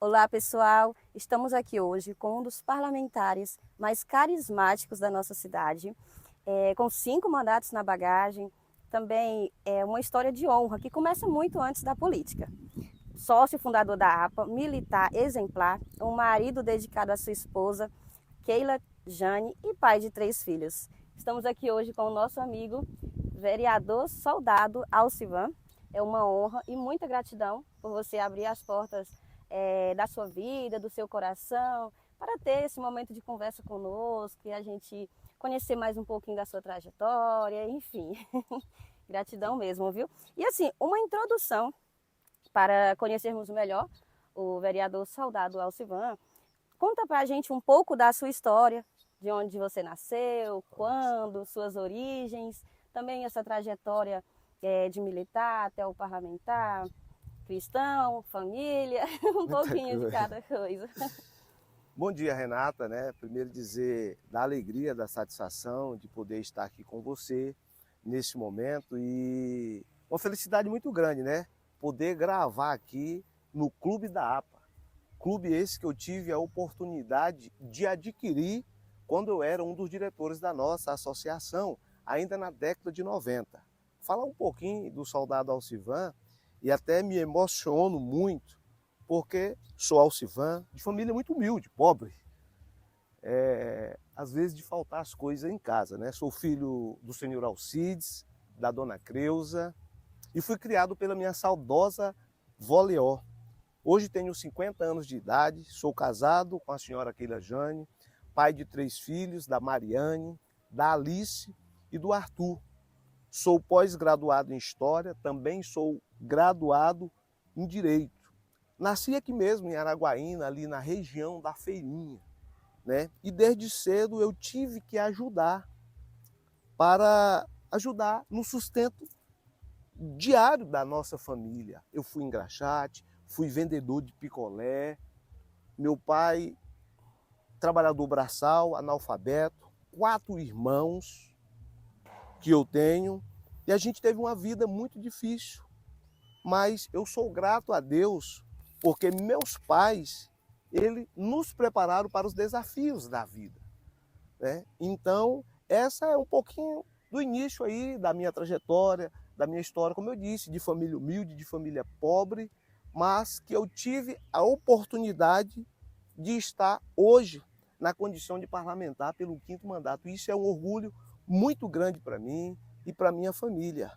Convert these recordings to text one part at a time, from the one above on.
Olá, pessoal! Estamos aqui hoje com um dos parlamentares mais carismáticos da nossa cidade, com 5 mandatos na bagagem. Também é uma história de honra que começa muito antes da política. Sócio fundador da APA, militar exemplar, um marido dedicado à sua esposa, Keila Jane, e pai de 3 filhos. Estamos aqui hoje com o nosso amigo, vereador soldado Alcivan. É uma honra e muita gratidão por você abrir as portas da sua vida, do seu coração, para ter esse momento de conversa conosco e a gente conhecer mais um pouquinho da sua trajetória, enfim. Gratidão mesmo, viu? E assim, uma introdução para conhecermos melhor o vereador soldado Alcivan. Conta pra gente um pouco da sua história, de onde você nasceu, quando, suas origens, também essa trajetória de militar até o parlamentar, cristão, família, um pouquinho de cada coisa. Bom dia, Renata, né? Primeiro dizer da alegria, da satisfação de poder estar aqui com você nesse momento e uma felicidade muito grande, né? Poder gravar aqui no Clube da APA. Clube esse que eu tive a oportunidade de adquirir quando eu era um dos diretores da nossa associação, ainda na década de 90. Falar um pouquinho do soldado Alcivan e até me emociono muito, porque sou Alcivan, de família muito humilde, pobre. Às vezes de faltar as coisas em casa, né? Sou filho do senhor Alcides, da dona Creuza, e fui criado pela minha saudosa vó Leó. Hoje tenho 50 anos de idade, sou casado com a senhora Keila Jane, pai de 3 filhos, da Mariane, da Alice e do Arthur. Sou pós-graduado em História, também sou graduado em Direito. Nasci aqui mesmo, em Araguaína, ali na região da Feirinha, né? E desde cedo eu tive que ajudar no sustento diário da nossa família. Eu fui engraxate, fui vendedor de picolé, meu pai trabalhador braçal, analfabeto, 4 irmãos que eu tenho, e a gente teve uma vida muito difícil, mas eu sou grato a Deus, porque meus pais, eles nos prepararam para os desafios da vida, né? Então, essa é um pouquinho do início aí da minha trajetória, da minha história, como eu disse, de família humilde, de família pobre, mas que eu tive a oportunidade de estar hoje na condição de parlamentar pelo 5º mandato. Isso é um orgulho muito grande para mim e para minha família.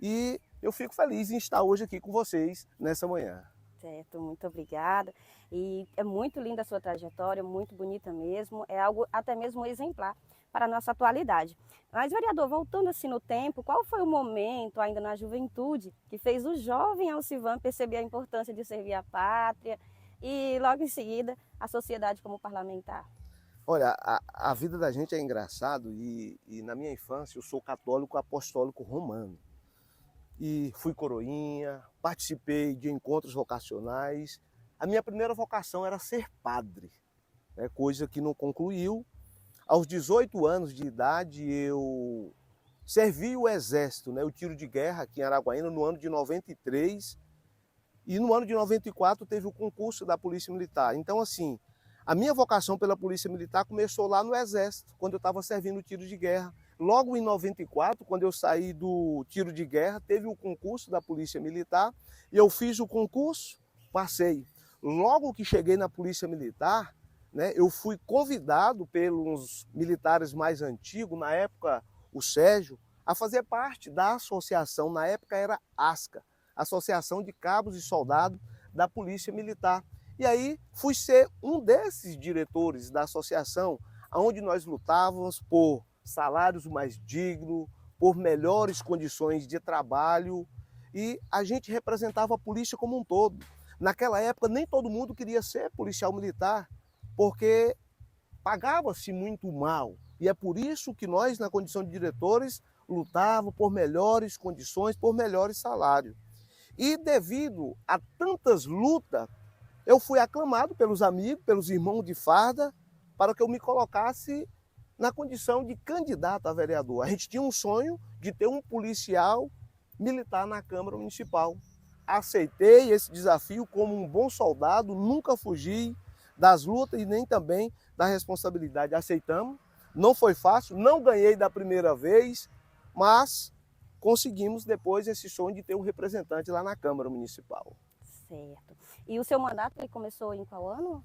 E eu fico feliz em estar hoje aqui com vocês nessa manhã. Certo, muito obrigada. E é muito linda a sua trajetória, muito bonita mesmo, é algo até mesmo exemplar para a nossa atualidade. Mas, vereador, voltando assim no tempo, qual foi o momento, ainda na juventude, que fez o jovem Alcivan perceber a importância de servir a pátria e, logo em seguida, a sociedade como parlamentar? Olha, a vida da gente é engraçado e na minha infância eu sou católico apostólico romano. E fui coroinha, participei de encontros vocacionais. A minha primeira vocação era ser padre, né, coisa que não concluiu. Aos 18 anos de idade eu servi o exército, né, o tiro de guerra aqui em Araguaína no ano de 93 e no ano de 94 teve o concurso da Polícia Militar. Então assim, a minha vocação pela Polícia Militar começou lá no exército, quando eu estava servindo o tiro de guerra. Logo em 94, quando eu saí do tiro de guerra, teve o concurso da Polícia Militar e eu fiz o concurso, passei. Logo que cheguei na Polícia Militar, né, eu fui convidado pelos militares mais antigos, na época o Sérgio, a fazer parte da associação, na época era ASCA, Associação de Cabos e Soldados da Polícia Militar. E aí fui ser um desses diretores da associação, onde nós lutávamos por salários mais dignos, por melhores condições de trabalho, e a gente representava a polícia como um todo. Naquela época nem todo mundo queria ser policial militar, porque pagava-se muito mal, e é por isso que nós, na condição de diretores, lutávamos por melhores condições, por melhores salários. E devido a tantas lutas, eu fui aclamado pelos amigos, pelos irmãos de farda, para que eu me colocasse na condição de candidato a vereador. A gente tinha um sonho de ter um policial militar na Câmara Municipal. aceitei esse desafio como um bom soldado, nunca fugi das lutas e nem também da responsabilidade. Aceitamos, não foi fácil, não ganhei da primeira vez, mas conseguimos depois esse sonho de ter um representante lá na Câmara Municipal. Certo. E o seu mandato ele começou em qual ano?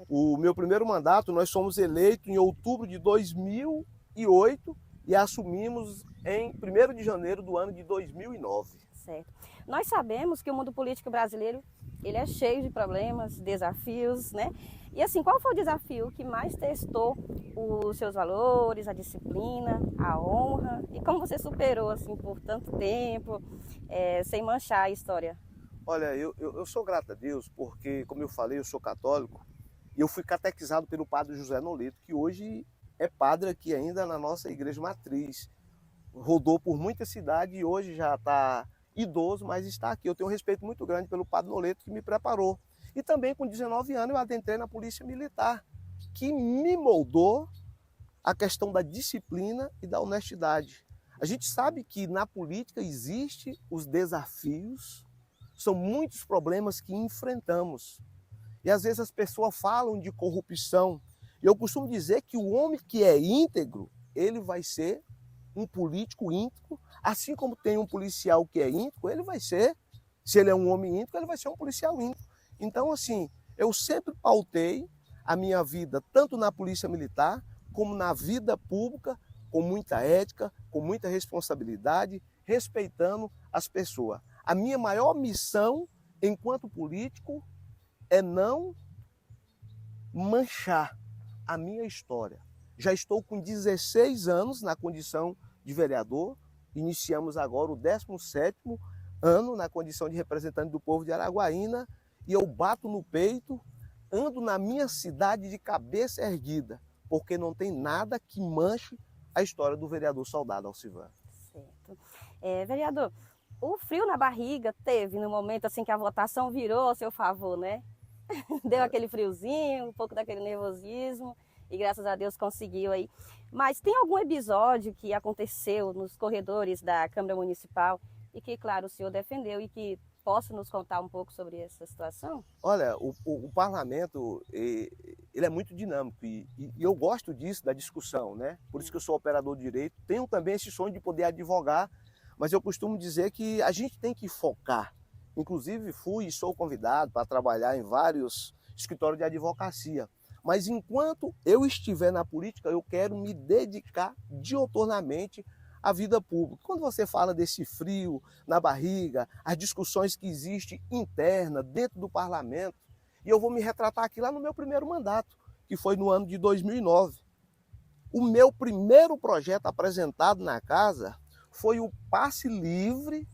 O meu primeiro mandato, nós fomos eleitos em outubro de 2008 e assumimos em 1º de janeiro do ano de 2009. Certo. Nós sabemos que o mundo político brasileiro ele é cheio de problemas, desafios, né? E assim, qual foi o desafio que mais testou os seus valores, a disciplina, a honra? E como você superou assim por tanto tempo, sem manchar a história? Olha, eu sou grato a Deus porque, como eu falei, eu sou católico e eu fui catequizado pelo padre José Nolito, que hoje é padre aqui ainda na nossa igreja matriz. Rodou por muita cidade e hoje já está idoso, mas está aqui. Eu tenho um respeito muito grande pelo padre Noleto, que me preparou. E também com 19 anos eu adentrei na Polícia Militar, que me moldou a questão da disciplina e da honestidade. A gente sabe que na política existem os desafios, são muitos problemas que enfrentamos. E às vezes as pessoas falam de corrupção. E eu costumo dizer que o homem que é íntegro, ele vai ser um político íntegro, assim como tem um policial que é íntegro, ele vai ser, se ele é um homem íntegro, ele vai ser um policial íntegro. Então, assim, eu sempre pautei a minha vida, tanto na Polícia Militar, como na vida pública, com muita ética, com muita responsabilidade, respeitando as pessoas. A minha maior missão, enquanto político, é não manchar a minha história. Já estou com 16 anos na condição de vereador, iniciamos agora o 17º ano na condição de representante do povo de Araguaína e eu bato no peito, ando na minha cidade de cabeça erguida, porque não tem nada que manche a história do vereador Soldado Alcivan. Certo. Vereador, o frio na barriga teve no momento assim que a votação virou a seu favor, né? Deu aquele friozinho, um pouco daquele nervosismo e graças a Deus conseguiu aí. Mas tem algum episódio que aconteceu nos corredores da Câmara Municipal e que, claro, o senhor defendeu e que possa nos contar um pouco sobre essa situação? Olha, o parlamento ele é muito dinâmico e eu gosto disso, da discussão, né? Por isso que eu sou operador de direito. Tenho também esse sonho de poder advogar, mas eu costumo dizer que a gente tem que focar. Inclusive fui e sou convidado para trabalhar em vários escritórios de advocacia. Mas enquanto eu estiver na política, eu quero me dedicar diuturnamente à vida pública. Quando você fala desse frio na barriga, as discussões que existem internas, dentro do parlamento, e eu vou me retratar aqui lá no meu primeiro mandato, que foi no ano de 2009. O meu primeiro projeto apresentado na casa foi o passe livre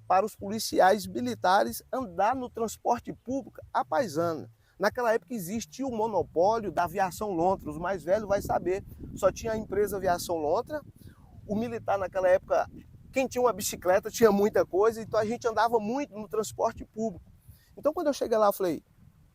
para os policiais militares andar no transporte público à paisana. Naquela época existia o monopólio da aviação lontra, os mais velhos vai saber, só tinha a empresa aviação lontra. O militar naquela época, quem tinha uma bicicleta tinha muita coisa, então a gente andava muito no transporte público. Então quando eu cheguei lá, eu falei,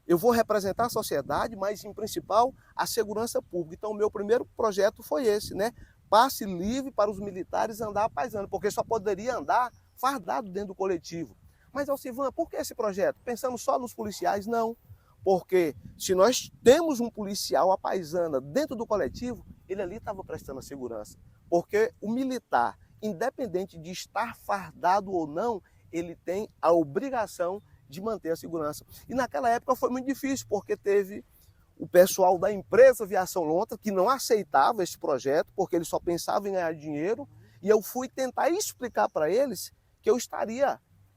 eu vou representar a sociedade, mas em principal a segurança pública. Então o meu primeiro projeto foi esse, né? Passe livre para os militares andar à paisana, porque só poderia andar fardado dentro do coletivo. Mas, Alcivan, por que esse projeto? Pensamos só nos policiais? Não. Porque se nós temos um policial à paisana dentro do coletivo, ele ali estava prestando a segurança. Porque o militar, independente de estar fardado ou não, ele tem a obrigação de manter a segurança. E naquela época foi muito difícil, porque teve o pessoal da empresa Aviação Lontra que não aceitava esse projeto, porque eles só pensavam em ganhar dinheiro, e eu fui tentar explicar para eles que eu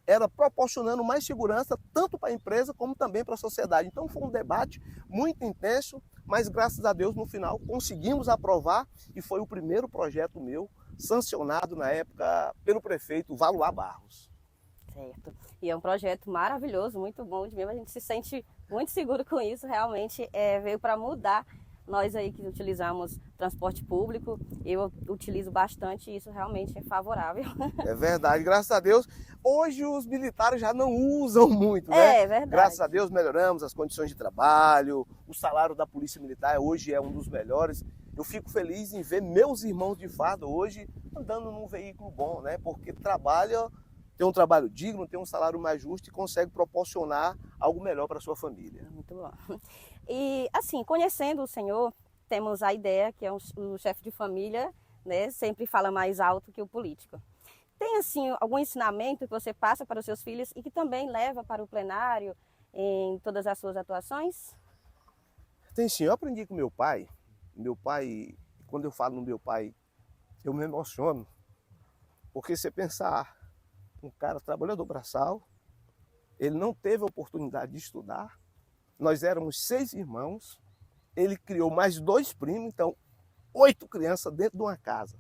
era proporcionando mais segurança tanto para a empresa como também para a sociedade. Então foi um debate muito intenso, mas graças a Deus no final conseguimos aprovar e foi o primeiro projeto meu sancionado na época pelo prefeito Valuar Barros. Certo. E é um projeto maravilhoso, muito bom de mesmo. A gente se sente muito seguro com isso, realmente veio para mudar. Nós aí que utilizamos transporte público, eu utilizo bastante e isso realmente é favorável. É verdade, graças a Deus. Hoje os militares já não usam muito, né? É verdade. Graças a Deus melhoramos as condições de trabalho, o salário da Polícia Militar hoje é um dos melhores. Eu fico feliz em ver meus irmãos de farda hoje andando num veículo bom, né? Porque trabalha tem um trabalho digno, tem um salário mais justo e consegue proporcionar algo melhor para a sua família. Muito bom. E assim, conhecendo o senhor, temos a ideia que é o chefe de família, né, sempre fala mais alto que o político. Tem assim algum ensinamento que você passa para os seus filhos e que também leva para o plenário em todas as suas atuações? Tem sim, eu aprendi com meu pai. Meu pai, quando eu falo no meu pai, eu me emociono. Porque você pensar, um cara trabalhador braçal, ele não teve a oportunidade de estudar. Nós éramos 6 irmãos, ele criou mais 2 primos, então 8 crianças dentro de uma casa.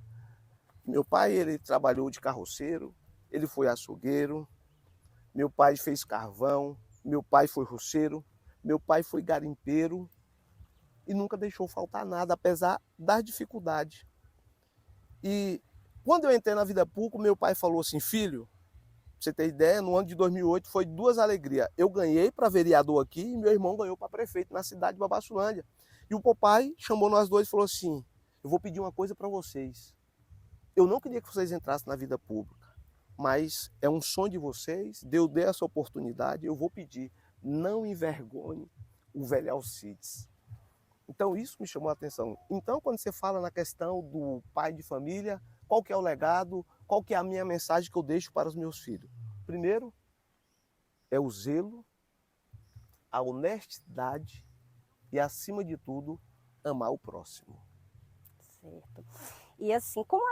Meu pai, ele trabalhou de carroceiro, ele foi açougueiro, meu pai fez carvão, meu pai foi roceiro, meu pai foi garimpeiro e nunca deixou faltar nada, apesar das dificuldades. E quando eu entrei na vida pública, meu pai falou assim, filho, pra você ter ideia, no ano de 2008 foi 2 alegrias. Eu ganhei para vereador aqui e meu irmão ganhou para prefeito na cidade de Babassulândia. E o papai chamou nós dois e falou assim, eu vou pedir uma coisa para vocês. Eu não queria que vocês entrassem na vida pública, mas é um sonho de vocês, Deus dê essa oportunidade, eu vou pedir, não envergonhe o velho Alcides. Então isso me chamou a atenção. Então quando você fala na questão do pai de família, qual que é o legado, qual que é a minha mensagem que eu deixo para os meus filhos? Primeiro, é o zelo, a honestidade e, acima de tudo, amar o próximo. Certo. E assim, como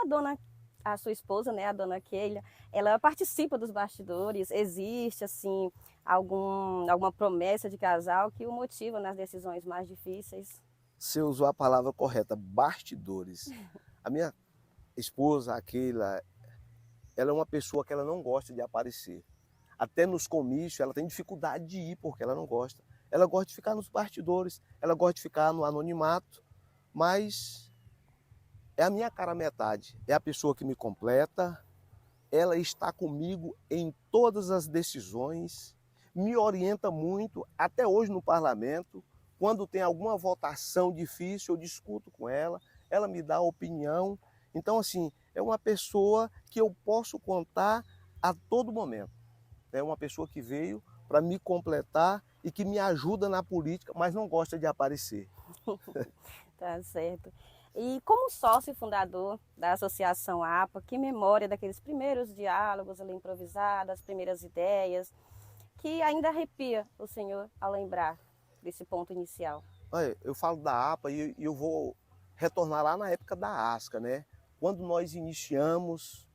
a sua esposa, né, a dona Keila, ela participa dos bastidores, existe assim alguma promessa de casal que o motiva nas decisões mais difíceis? Você usou a palavra correta, bastidores. A minha esposa, a Keila, ela é uma pessoa que ela não gosta de aparecer. Até nos comícios ela tem dificuldade de ir porque ela não gosta. Ela gosta de ficar nos bastidores, ela gosta de ficar no anonimato, mas é a minha cara metade, é a pessoa que me completa, ela está comigo em todas as decisões, me orienta muito, até hoje no parlamento, quando tem alguma votação difícil, eu discuto com ela me dá opinião. Então, assim, é uma pessoa que eu posso contar a todo momento. É uma pessoa que veio para me completar e que me ajuda na política, mas não gosta de aparecer. Tá certo. E como sócio fundador da Associação APA, que memória daqueles primeiros diálogos ali improvisados, as primeiras ideias, que ainda arrepia o senhor ao lembrar desse ponto inicial? Olha, eu falo da APA e eu vou retornar lá na época da ASCA, né? Quando nós iniciamos,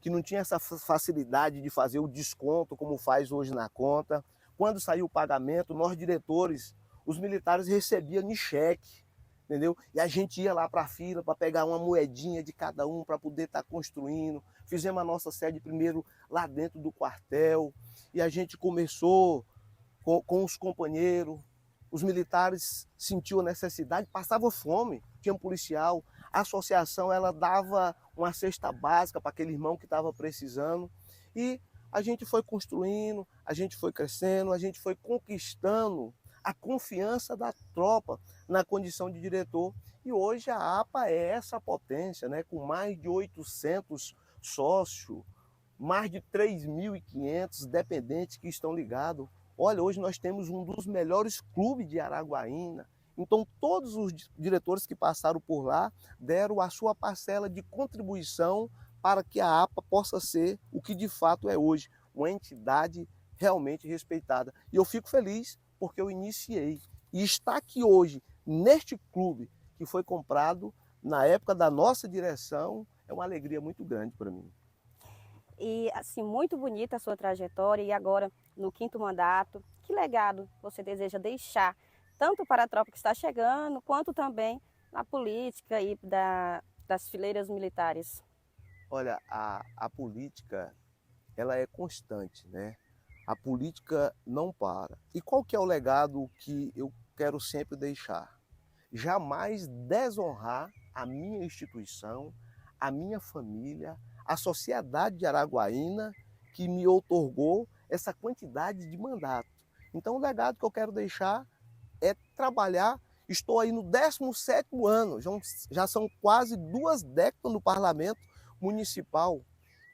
que não tinha essa facilidade de fazer o desconto como faz hoje na conta. Quando saiu o pagamento, nós diretores, os militares recebiam em cheque, entendeu? E a gente ia lá para a fila para pegar uma moedinha de cada um para poder estar construindo. Fizemos a nossa sede primeiro lá dentro do quartel e a gente começou com os companheiros. Os militares sentiam a necessidade, passavam fome, tinha um policial. A associação ela dava uma cesta básica para aquele irmão que estava precisando. E a gente foi construindo, a gente foi crescendo, a gente foi conquistando a confiança da tropa na condição de diretor. E hoje a APA é essa potência, né? Com mais de 800 sócios, mais de 3.500 dependentes que estão ligados. Olha, hoje nós temos um dos melhores clubes de Araguaína. Então, todos os diretores que passaram por lá deram a sua parcela de contribuição para que a APA possa ser o que de fato é hoje, uma entidade realmente respeitada. E eu fico feliz porque eu iniciei. E estar aqui hoje, neste clube que foi comprado na época da nossa direção, é uma alegria muito grande para mim. E assim, muito bonita a sua trajetória e agora no 5º mandato, que legado você deseja deixar, tanto para a tropa que está chegando, quanto também na política e das fileiras militares? Olha, a política, ela é constante, né? A política não para. E qual que é o legado que eu quero sempre deixar? Jamais desonrar a minha instituição, a minha família, a sociedade de Araguaína, que me outorgou essa quantidade de mandato. Então o legado que eu quero deixar é trabalhar. Estou aí no 17º ano, já são quase 2 décadas no parlamento municipal.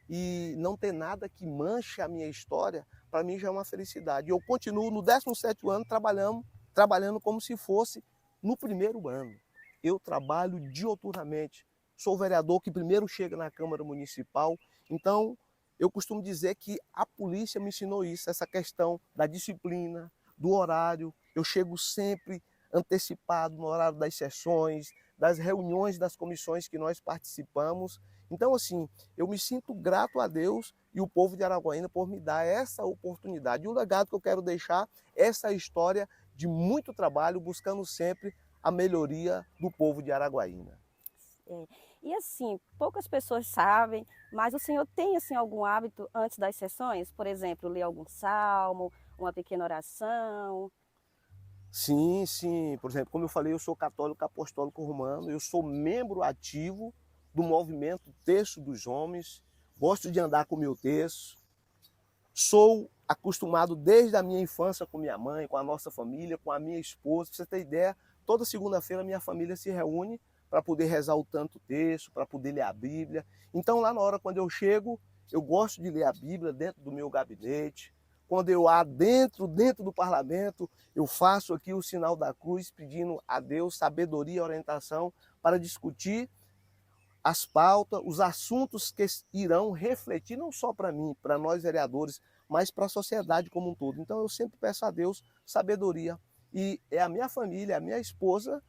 e não ter nada que manche a minha história, para mim já é uma felicidade. Eu continuo no 17º ano trabalhando como se fosse no primeiro ano. Eu trabalho diuturnamente. Sou o vereador que primeiro chega na Câmara Municipal. Então, eu costumo dizer que a polícia me ensinou isso, essa questão da disciplina, do horário. Eu chego sempre antecipado no horário das sessões, das reuniões das comissões que nós participamos. Então, assim, eu me sinto grato a Deus e o povo de Araguaína por me dar essa oportunidade. E o legado que eu quero deixar é essa história de muito trabalho, buscando sempre a melhoria do povo de Araguaína. É. E assim, poucas pessoas sabem, mas o senhor tem assim algum hábito antes das sessões? Por exemplo, ler algum salmo, uma pequena oração? Sim, sim. Por exemplo, como eu falei, eu sou católico apostólico romano, eu sou membro ativo do movimento Terço dos Homens, gosto de andar com o meu terço, sou acostumado desde a minha infância com minha mãe, com a nossa família, com a minha esposa. Pra você ter ideia, toda segunda-feira minha família se reúne para poder rezar o Santo Terço, para poder ler a Bíblia. Então lá na hora quando eu chego, eu gosto de ler a Bíblia dentro do meu gabinete. Quando eu adentro dentro do parlamento, eu faço aqui o sinal da cruz, pedindo a Deus sabedoria e orientação para discutir as pautas, os assuntos que irão refletir não só para mim, para nós vereadores, mas para a sociedade como um todo. Então eu sempre peço a Deus sabedoria. E é a minha família, a minha esposa,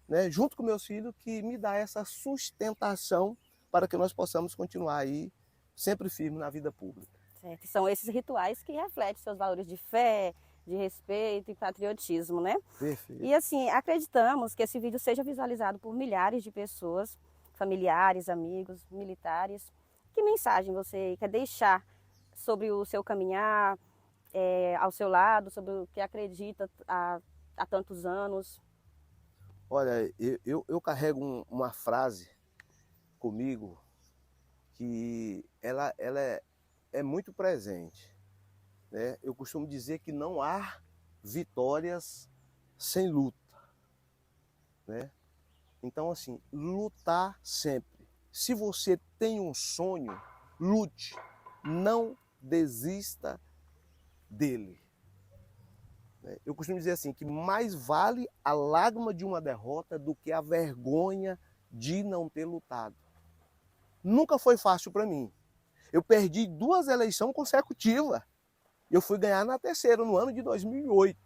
né, junto com meus filhos, que me dá essa sustentação para que nós possamos continuar aí sempre firme na vida pública. Certo? São esses rituais que refletem seus valores de fé, de respeito e patriotismo, né? Perfeito. E assim, acreditamos que esse vídeo seja visualizado por milhares de pessoas, familiares, amigos, militares. Que mensagem você quer deixar sobre o seu caminhar ao seu lado, sobre o que acredita há tantos anos? Olha, eu carrego uma frase comigo que ela é muito presente, né? Eu costumo dizer que não há vitórias sem luta, né? Então, assim, lutar sempre. Se você tem um sonho, lute, não desista dele. Eu costumo dizer assim, que mais vale a lágrima de uma derrota do que a vergonha de não ter lutado. Nunca foi fácil para mim. Eu perdi 2 eleições consecutivas. Eu fui ganhar na terceira, no ano de 2008.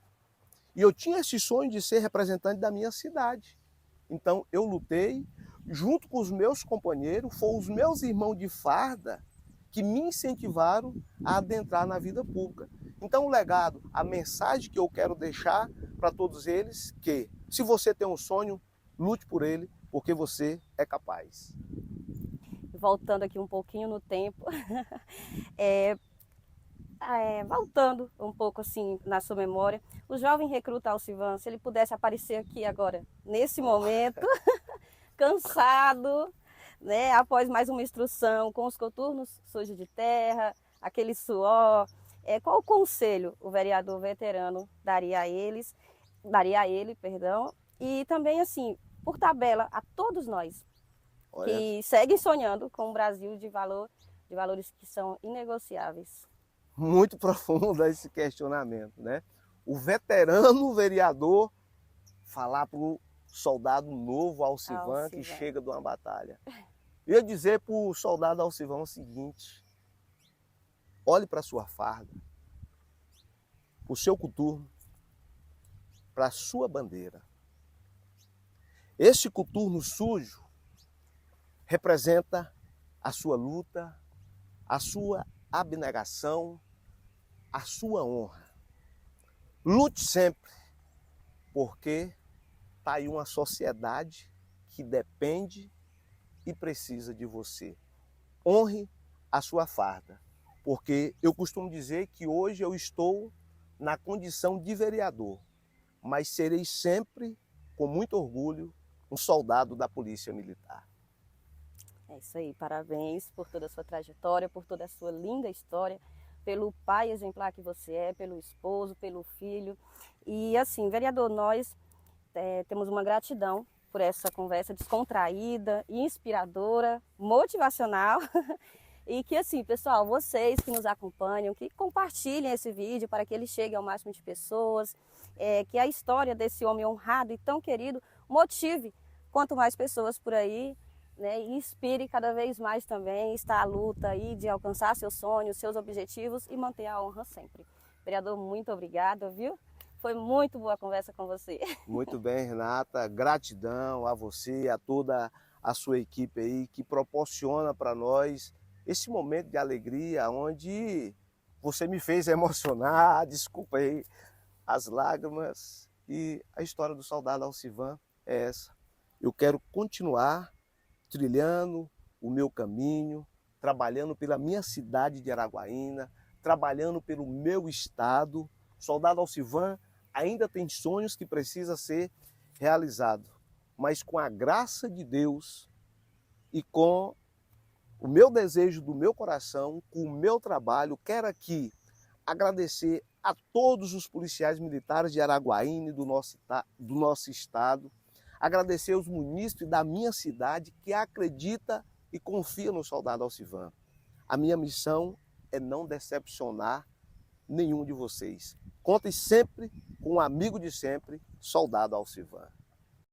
E eu tinha esse sonho de ser representante da minha cidade. Então eu lutei, junto com os meus companheiros, foram os meus irmãos de farda que me incentivaram a adentrar na vida pública. Então o legado, a mensagem que eu quero deixar para todos eles, que se você tem um sonho, lute por ele, porque você é capaz. Voltando aqui um pouquinho no tempo, voltando um pouco assim na sua memória, o jovem recruta Alcivan, se ele pudesse aparecer aqui agora, nesse momento, cansado, né, após mais uma instrução, com os coturnos sujos de terra, aquele suor, qual o conselho o vereador veterano daria a ele, e também assim, por tabela, a todos nós que seguem sonhando com um Brasil de valores que são inegociáveis. Muito profundo esse questionamento, né? O veterano vereador falar para o soldado novo Alcivan que chega de uma batalha. Eu ia dizer para o soldado Alcivan o seguinte: olhe para a sua farda, para o seu coturno, para a sua bandeira. Esse coturno sujo representa a sua luta, a sua abnegação, a sua honra. Lute sempre, porque está aí uma sociedade que depende e precisa de você. Honre a sua farda, porque eu costumo dizer que hoje eu estou na condição de vereador, mas serei sempre, com muito orgulho, um soldado da Polícia Militar. É isso aí, parabéns por toda a sua trajetória, por toda a sua linda história, pelo pai exemplar que você é, pelo esposo, pelo filho. E assim, vereador, nós temos uma gratidão por essa conversa descontraída, inspiradora, motivacional. E que assim, pessoal, vocês que nos acompanham, que compartilhem esse vídeo para que ele chegue ao máximo de pessoas, que a história desse homem honrado e tão querido motive quanto mais pessoas por aí, né, e inspire cada vez mais também, está à luta aí de alcançar seus sonhos, seus objetivos e manter a honra sempre. Vereador, muito obrigada, viu? Foi muito boa a conversa com você. Muito bem, Renata. Gratidão a você, a toda a sua equipe aí que proporciona para nós esse momento de alegria onde você me fez emocionar. Desculpa aí as lágrimas. E a história do soldado Alcivan é essa. Eu quero continuar trilhando o meu caminho, trabalhando pela minha cidade de Araguaína, trabalhando pelo meu estado. O soldado Alcivan ainda tem sonhos que precisa ser realizado, mas com a graça de Deus e com o meu desejo do meu coração, com o meu trabalho, quero aqui agradecer a todos os policiais militares de Araguaína e do nosso estado, agradecer aos munícipes da minha cidade que acredita e confia no soldado Alcivan. A minha missão é não decepcionar nenhum de vocês. Contem sempre com um amigo de sempre, soldado Alcivan.